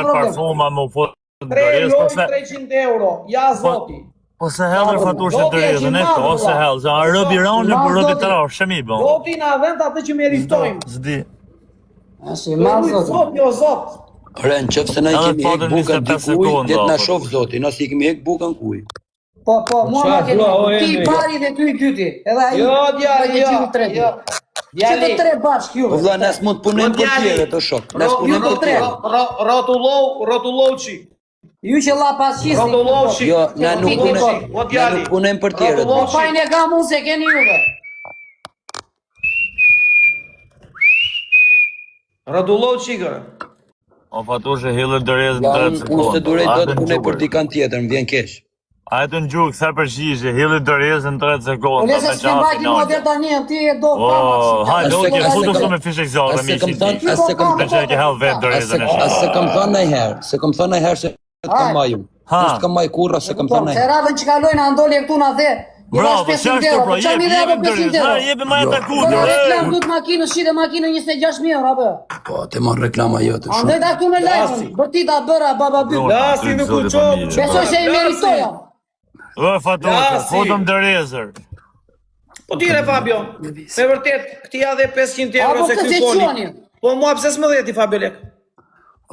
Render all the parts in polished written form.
parfuma më fut 3.300 euro, ja zoti. Po se hellër fatushën të rrjedhën e to, ose hell, se a rëbi ronë për rëbi të rarë, shemi bon. Zoti na vend atë që meritojmë. Zdi. Asi madh zoti. Zot, jo zot. Ore, në qëfë se na i kemi hek bukën dikuj, jetë na shof zoti, nësi i kemi hek bukën kuj. Po, mua ma kemi, ti i pari dhe ty i dyti. Edhe ai. Jo, djali, jo. Që të tre bashkë juve. Po vlla, nes mund të punojmë për tjere të shok. Nes punojmë për tjere. Rotullovçi. Ju që la pasqisni. Rotullovçi. Jo, na nuk punojmë për tjere. Po fajnë e kam unë se keni juve. Rotullovçi kërë. O fatushë hellër dërezën Ja, 30 sekundë. unë se durej do të punoj për dikan tjetër, më vjen keq. A e të në gjukë, sa përgjigje, hellër dërezën 30 sekundë. Po lese s'ke mbajti mua dhe tani, ti e do fama. Hajde, oke, futu shumë me fishek zjarë, me As se kam Të që e ke hellë vetë dërezën e shumë. As se kam thënë najherë, se kam thënë najherë se të kam maju. Nuk kam maj kurra se kam thënë Se najherë. radhën që kalojnë a ndolje këtu na the. Bravo, qashtë të pro, jebim dërezën, jebim ma e taku, Po reklam du të makinë, shite makinë 26.000 euro, abë. Po, te marrë reklama jote shumë. Andaj da këtu me lajfën, bërtita bëra baba byt. Lasi nuk u qopë. Besoj se i meritoja. O fatushë, futëm dërezër. Po tire Fabio, me vërtet, këti ja dhe 500 euro Apo se këtë këty që foli. qoni. Po mua pse s'më dheti Fabio lek?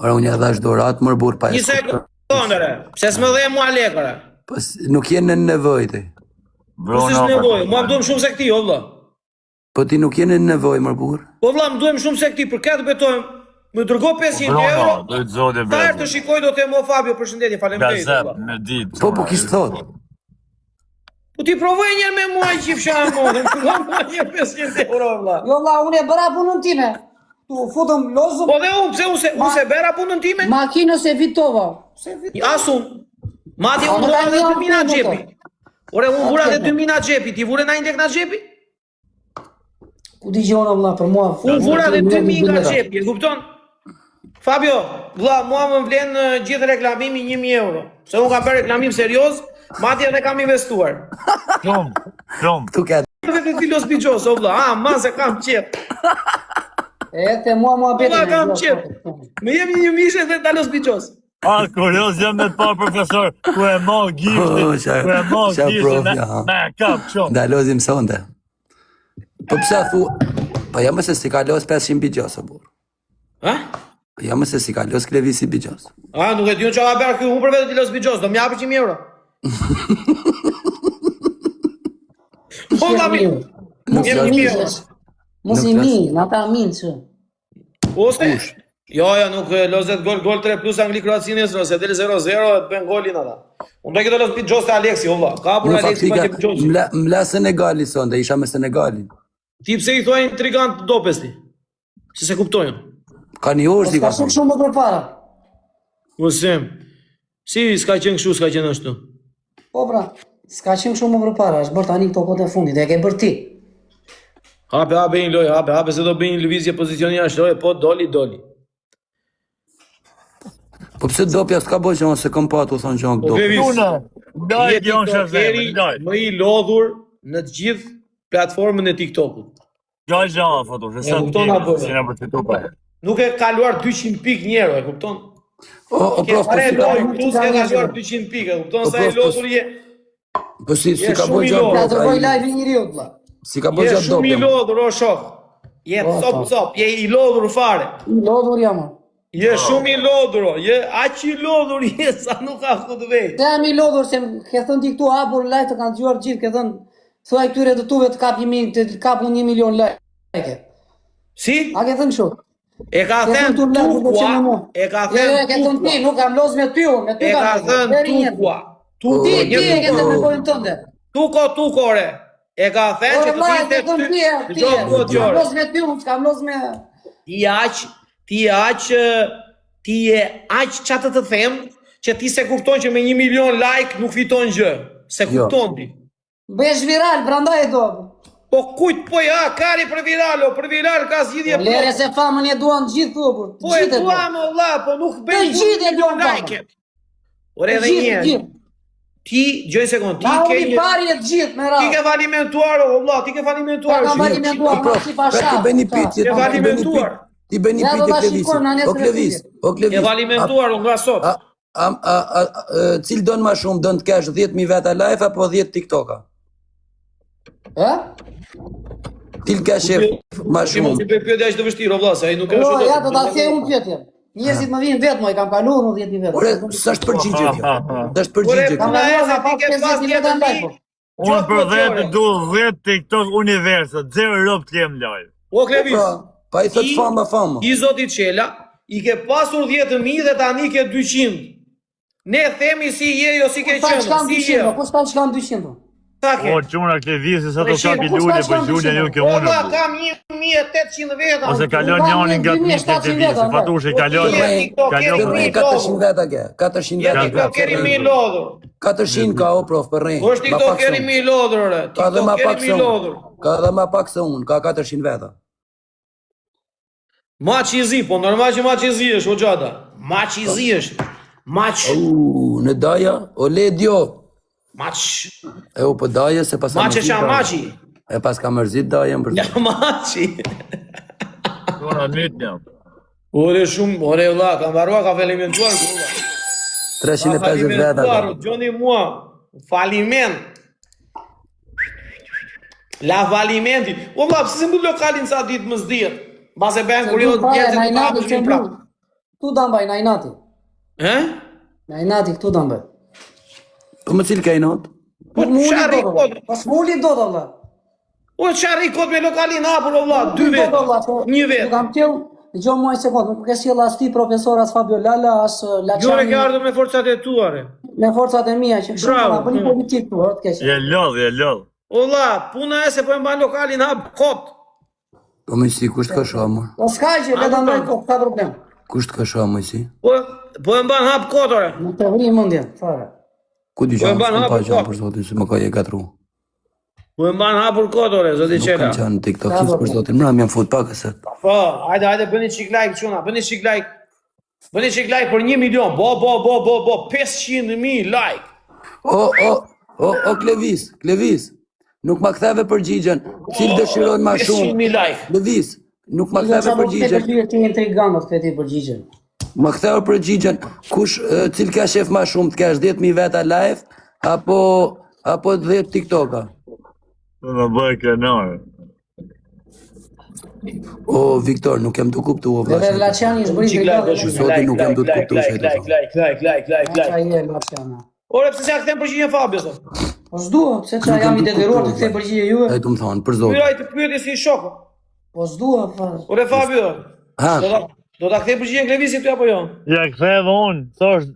Ora, unë ja dhash dorat mërë burë pa e Një sekundëre, pse s'më dhe mua lekëre? Po, nuk jenë në nevojte. Po si s'nevoj, mua më duhem shumë se këti, o vlla. Po ti nuk jenë në nevoj mërë burë. Po vlla, më duhem shumë se këti, për këtë betojmë, më dërgo 500 euro, Dojtë zodi ta erë të shikoj do të mo Fabio, përshëndetje, faleminderit. Gazep, me ditë. Po kishtë thotë. Po ti provoj njerë me mua i qifsha modën, ku do mua një 500 euro, vlla. Jo la, unë e bëra punën time. Tu futëm lozëm. Po dhe unë, pse unë se bera punën time? Makinës e vitova. Asun, madje unë vura dhe 2.000 na xhepi. Ore, unë vura dhe 2.000 na xhepi, ti vure na indek na xhepi? Ku di gjona vlla për mua. Unë vura dhe 2.000 nga xhepi, e kupton? Fabio, vlla, mua më vlen gjithë reklamimi 1.000 euro. Se unë kam bërë reklamim serioz, madje edhe kam investuar. Shumë. Tu ke Dhe ti Los Bigjos, o vlla, ma se kam qep. E te mua beti. Vlla, kam qep. Me jemi një mishe dhe ta Los Bigjos. A, kurios jam me të parë profesor, ku e ma giftin, me kap shumë. Ndalozim sonde. Po pësa thu, po jam se si kalos 500 bigjos, o burë. Ha? Po jam se si kalos klevisi bigjos. A, nuk e di unë që ka bërë kjo, unë për vetë ti Los Bigjos, do m'japi 100 euro. Po nga mi, Nuk jemi 1.000 euro. Mos i mi, na ta min që. Ose? Jo, nuk lozet gol 3 plus Angli Kroaci nesër, ose del 0-0 e të bën golin ata. Unë do këtë Los Bigjos të Aleksi, o vlla. Ka për Aleksi pa që Bigjos. Mla Senegali sonde, isha me Senegalin. Ti pse i thua intrigant dopes ti? Se kuptojnë. Ka një orë si Ka ka shumë shumë më përpara. Usem. Si s'ka qenë kështu, s'ka qenë ashtu. Po pra, s'ka qenë shumë më përpara, është bërë tani këto kohët e fundit, e ke bërë ti. Hape një lojë, hape se do bëj një lëvizje pozicioni jashtë loje, po doli. Po pse dopja s'ka boj që se kom patu, thonë që në dopja. Tuna, daj, gjon shazemi, daj. Më i lodhur në të gjithë platformën e TikTokut. Gjaj gjana, fatushë, sa të si në përfitu pa. Nuk e kaluar 200 pikë njero, e kupton? O prof, po Are si ka... lojë, plus ke kaluar 200 pikë, e kupton? Sa e lodhur je... Po si ka boj shumë i gjatë lodhur. Ja të bëj dopja. live një riut, vlla. Si ka boj Je gjatë shumë i dopja. lodhur, o shok. Je cop, je i lodhur fare. I lodhur jam. Je shumë i lodhur, o. Je aq i lodhur je sa nuk ka ku të vej. Se jam i lodhur se ke thënë ti këtu hapur live të kanë dëgjuar gjithë, ke thënë thuaj këtyre të tuve të kapun 1 milion like. Si? A ke thënë kështu? E ka Ke thënë thënë tu like do të tukua. qenë mua. E ka Jo, thënë ke thënë ti, nuk kam loz me ty, me ty E ka thënë tukua. Ti e ke thënë me gojën tënde. Tukore. E ka thënë që të Ke tinte thënë ti, ty. Gjo kam gjore. loz me ty, unë s'kam loz me... Ti e aq çatë të them që ti se kupton që me 1 milion like nuk fiton gjë. Se kupton ti. Bëhesh viral, prandaj e do. Po kujt po ja, kari për viral ka zgjidhje. Lere se famën e duan gjithë thupur. Po e duam valla, po nuk bëj Të gjithë e duan like. Ore edhe një herë. Ti, gjoj sekond, ti Ma ke unë i pari e të gjithë me ra. Ti ke falimentuar, o valla, ti ke falimentuar. Ka falimentuar, ma si pasha. Pra ti bëni pitje. Ke falimentuar. Ti bëj një pyetje Klevisit. O Klevis. E valimentuar nga sot. Cil don më shumë, don të kesh 10.000 veta live apo 10 TikToka? Til ka shef më Ti mos shumë. i bëj pyetje aq të vështirë vëlla, se ai nuk ka Jo, shumë. ja do ta thej unë pyetjen. Njerëzit më vinë vetë, më i kam kaluar në 10.000 vetë. Ore, s'është përgjigje kjo. S'është përgjigje kjo. Kam kaluar nga pas 50.000 vetë në live. Unë për vetë du 10 TikTok universet, 0 rob të kem live. O Klevis. Pa i thot fama. I zoti Çela, i ke pasur 10.000 dhe tani ke 200. Ne themi si je jo si ke qenë, si je. Kush ta shkan 200? Sa ke? O quna Klevisi sa do kapi lule për gjulja ju ke unë. Ola, kam 1.800 veta. Ose kalon njani nga të miqë të Klevisi, fatushe kalon. Kërrej 400 veta ke. 400 veta. TikTok keri mi lodhur. 400 ka o prof për rrej. Është TikTok keri mi lodhur, ore. Ka dhe ma TikTok pak keri se mi unë. lodhur. Ka dhe ma pak se unë. Ka 400 veta. Maqizi, po normal që maqizi është, o gjata. Maqizi është. Maq. Në daja, o ledjo. Maq. E u për daja se pas ka Maq e qa maqi. E pas ka mërzit daja më Ja, maqi. Quna nyt jam. Ore shumë, ore vlla, kam varua ka falimentuar. 350 veta. Gjoni mua, faliment. La falimenti. O vlla, pse s'e mbul lokalin sa ditë më s'dihet. Mbase bën kur jo njerëzit të hapësh një prap. Tu dan baj Nainati. Nainati këtu dan baj. Po më cilë ka i not? Po çarri kod. Po smuli do të valla. O çarri kod me lokalin hapur o vlla, 2 vet. Një vet. Kam tell, dëgjoj mua një sekond, nuk e sjell as ti profesor as Fabio Lala as Laçani. Jo ke ardhur me forcat e tuare. Me forcat e mia që shumë na bëni politik tu, të keq. Je lodh. O vlla, puna e se po e mban lokalin hap kot. Po më si, kusht ka shoha më? Po s'ka që le ta ndaj kot, ka problem. Kusht ka shoha më si? Po e mban hap kot ore. Nuk të vri mendjen, fare. Ku di Po e qanë, mban s'kom pa hapur qanë kot. për zotin, se më ka je gatru. Po e mban hapur kot ore, zoti Nuk Çela. kam qanë në TikTok, hisë për zotin, mëra më jam fut pak e set. Po, hajde bëni çik like çuna, bëni çik like. Bëni çik like për 1 milion. Bo, 500.000 like. O, Klevis, nuk ma ktheve përgjigjen, cilë dëshiron ma shumë. 500.000 like. Klevis, nuk ma ktheve përgjigjen. Ti intrigant të këtij përgjigjen. Ma ktheve përgjigjen, kush, cilë ka shef ma shumë, të kesh 10.000 veta live, apo 10 TikToka? Në më bëj kënarë. O, Viktor, nuk jem të kuptu, o Dhe vlashin. Laçani është bëri Çik like do intrigant. shumë. Zoti nuk jam do të kuptoj se e do Like. Ai e Laçani. Ore pse s'ja kthem përgjigjen Fabio sot? Po s'dua, pse çaj jam i detyruar të ktej përgjigje juve. Ai të më thonë, për zotin. Pyetaj të pyeti si shoku. Po s'dua, fare. Ore Fabio, Ha, do ta kthej përgjigjen Klevisit ty apo jo? Ja ktheve unë, thosh,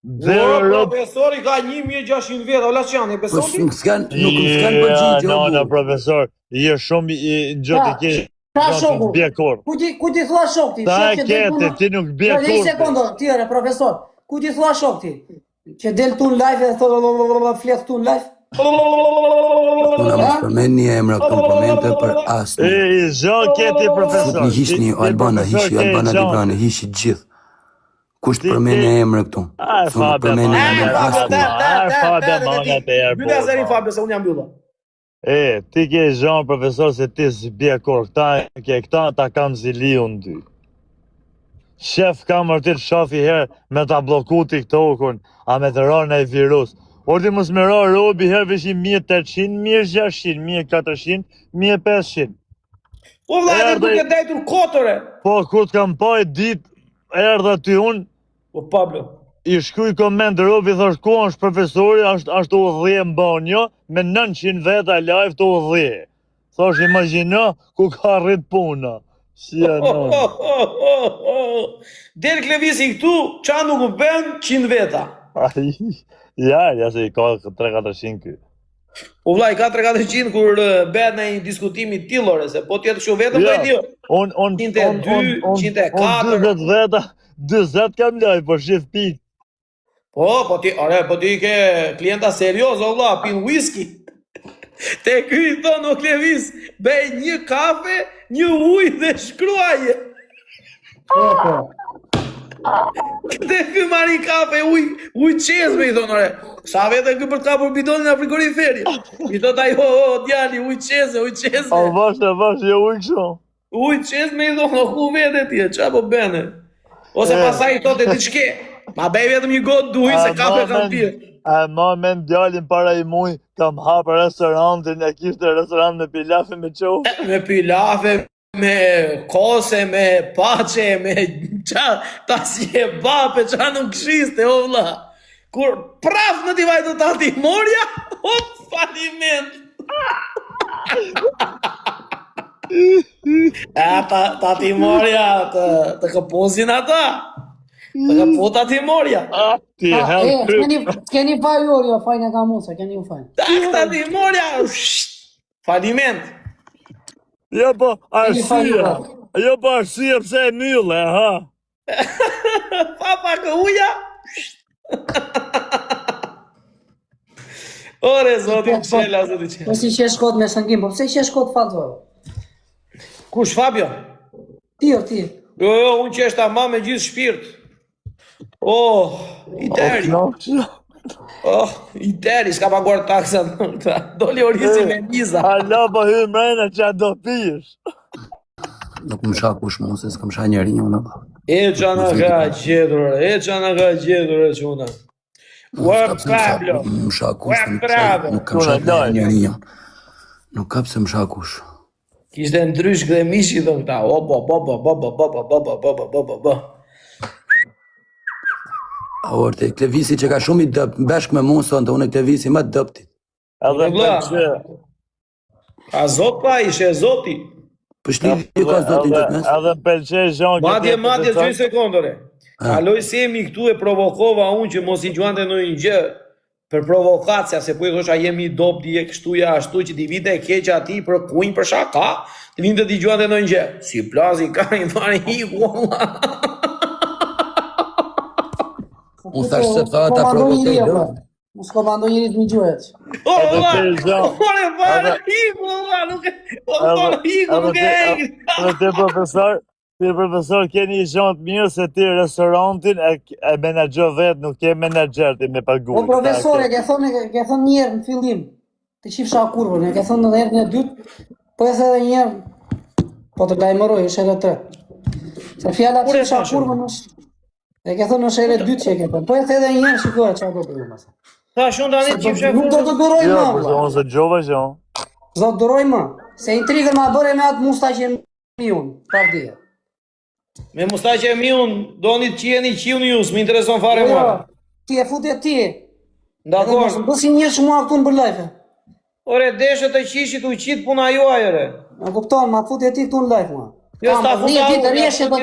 O, 0 rob. profesori ka 1.600 veta, o Laçani, po beson ti? nuk s'kan përgjigje, o Nona, bu. profesor, je shumë i gjotë i ke. Ta shoku. Bje kur. Ku ti thua shok ti? Ta e kete, ti nuk bje Një kur. sekondë, ti ore profesor. Ku ti thua shok ti? Që del tu në live dhe thot flet tu në live? Unë mos përmen një emra komplimente për asë. I zho keti Fut profesor. një hishni Albana, hishi Albana Librane, hishi gjithë. Kusht përmen e emra këtu? Su nuk përmen e emra asë. Mbylla zërin Fabio se unë jam mbylla. Ti ke zhon profesor se ti s'bje kur, këta ta kam zili unë dy. Shef kam mërtit shafi herë me ta bloku TikTokun, a me të rarë e virus. Ordi mos me rarë robi herë vishim 1.800, 1.600, 1.400, 1.500. O vllajë duke dajtur kotore. Po, kur t'kam pa e dit, erdha ty unë, O Pablo. i shkuj koment robi, thosh ku është profesori, ashtu u dhije mbonjo, me 900 veta live të u dhije. Thosh imagjino ku ka rrit puna. Si e non. Del Klevisi këtu, qa nuk u bën 100 veta. Ja se i ka 3-400 ky. O vllai, ka 3-400 kur bëhet në një diskutimi tillore, se po tjetë kështu vetëm Ja. po e di. On 102, 104. 20 veta, 20 kam laj, po shif pik. Po ti ke klienta serioz, o vlla, pin whisky. Te ky i thon o Klevis, bëj një kafe, një ujë dhe shkruaje. Po. Te ky marrin kafe, ujë qezme i thon ore. Sa vete ky për të kapur bidonin në frigoriferi. I thot ai, o djali, ujë qezme. A vash, jo ujë kështu. Ujë qes me i dhonë, ku vete ti, qa po bene? Ose pasaj i thote ti qke, ma bej vetëm një gotë duhi se kafe kam pje. A ma me djalin para i muj, kam hapë restorantin, e kishte restorant me pilafe me qofë. Me pilafe, me kose, me pache, me qa, ta si e bape, qa nuk kshiste, o vla. Kur praf në t'i vajtë të Timorja, o faliment. Ta Timorja, të këpozin ata. Të këpota Timorja. Ti help ty. Keni faj jo, fajnë e ka musa, keni u fajnë. Ta Timorja, faliment. Jo po arsia, jo po arsia pse e mylle, ha? Papa kë uja. Ore, zoti qela, zoti qela. Po si që shkot me shëngim, po pse që shkot fatë? Kush, Fabio? Ti, ti. Jo, unë që është ama me gjithë shpirt. Oh, i deri. Oh, i deri, s'ka paguar taksa. Doli orisi me miza. Alo, po hy mrena që do pish. Nuk më sha kush mu, se s'kam sha njeri unë. E qa në ka gjedur, e quna. Ua Pablo, ua Pablo. Nuk kam sha njeri unë. Nuk ka pse më sha kush. Kishte ndrysh dhe mishi dhe këta. O, bo. A orte, Klevisi që ka shumë i dëp, bashk me mu, sonte, unë e Klevisi ma dëptit. Edhe pëlqe. A zot pa, ishe zoti. Për shlidhje ka zotin gjithë mes. Edhe pëlqe Jean. Madje, 2 sekondore. Kaloj se jemi këtu e provokova unë që mos i gjuante në një gjë për provokacja, se po i thosha jemi dopti e kështuja ashtu që t'i vite e keqa ati për kunj për shaka, t'i vinte t'i gjuante në një gjë. Si plazi ka i fare hiku, Unë thash se tha ta provokej lë. Mos komando njëri të mi gjuhet. Ore fare hiku, nuk e... Edhe ti profesor, keni i gjanë të mirë se ti restorantin e menaxho vetë, nuk ke menaxher ti me pagu. Po profesore, ke thonë njerë në fillim, të qifsha kurvën, ke thonë në herën e dytë, po e the edhe njerë, po të lajmëroj, është edhe të. Se fjalla të qifsha kurvën është, e ke thonë është edhe dytë që e ke thonë, po e the edhe njerë, shikore që a do përgjë mësa. Ta shumë tani qifsha kurvën. Nuk do të duroj Jo, më, për zonë se gjova Jean. Zot duroj më, se intrigën ma bëre me atë mustaqe mi unë, pravdije. Me mustaqe e mi unë, do një të qjeni qiun ju, s'mi intereson fare mua. Ti e fut e ti. Dakor. Bësi një që mua këtu në bërlajfe. Ore, deshët e qishit u qitë puna juaj, ore. Në kupton, ma fut e ti këtu në lajfe mua. Jo, s'ta fut Një ditë rjeshe do